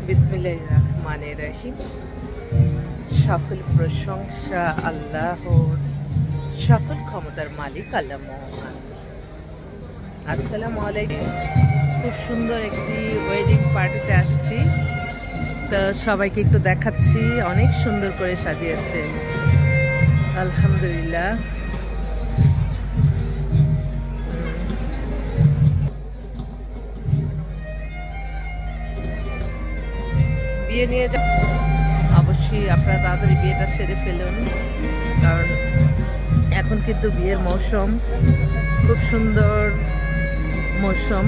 বিসমিল্লাহির রহমানির রহিম। সকল প্রশংসা আল্লাহর, সকল ক্ষমতার মালিক আল্লাহ মহান। আসসালামু আলাইকুম। খুব সুন্দর একটি ওয়েডিং পার্টিতে আসছি, তো সবাইকে একটু দেখাচ্ছি। অনেক সুন্দর করে সাজিয়েছে, আলহামদুলিল্লাহ। বিয়ে নিয়ে অবশ্যই আপনারা তাড়াতাড়ি বিয়েটা সেরে ফেলুন, কারণ এখন কিন্তু বিয়ের মৌসুম, খুব সুন্দর মৌসুম।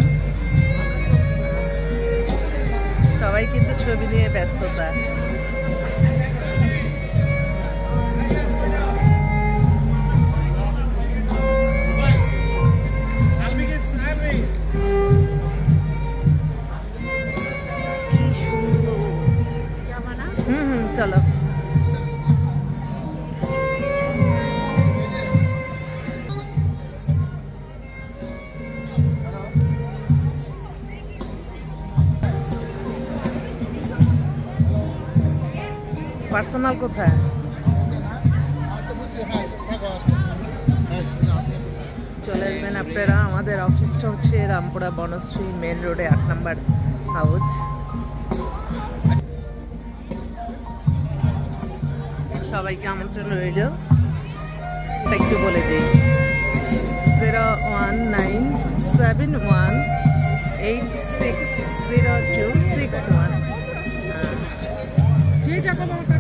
সবাই কিন্তু ছবি নিয়ে ব্যস্ততা। চলো পার্সোনাল কোথায় চলে আসবেন আপনারা। আমাদের অফিসটা হচ্ছে রামপুরা বনশ্রী মেন রোডে 8 নম্বর হাউস। সবাইকে আমন্ত্রণ রইল। একটু বলে দিই, 01971860261।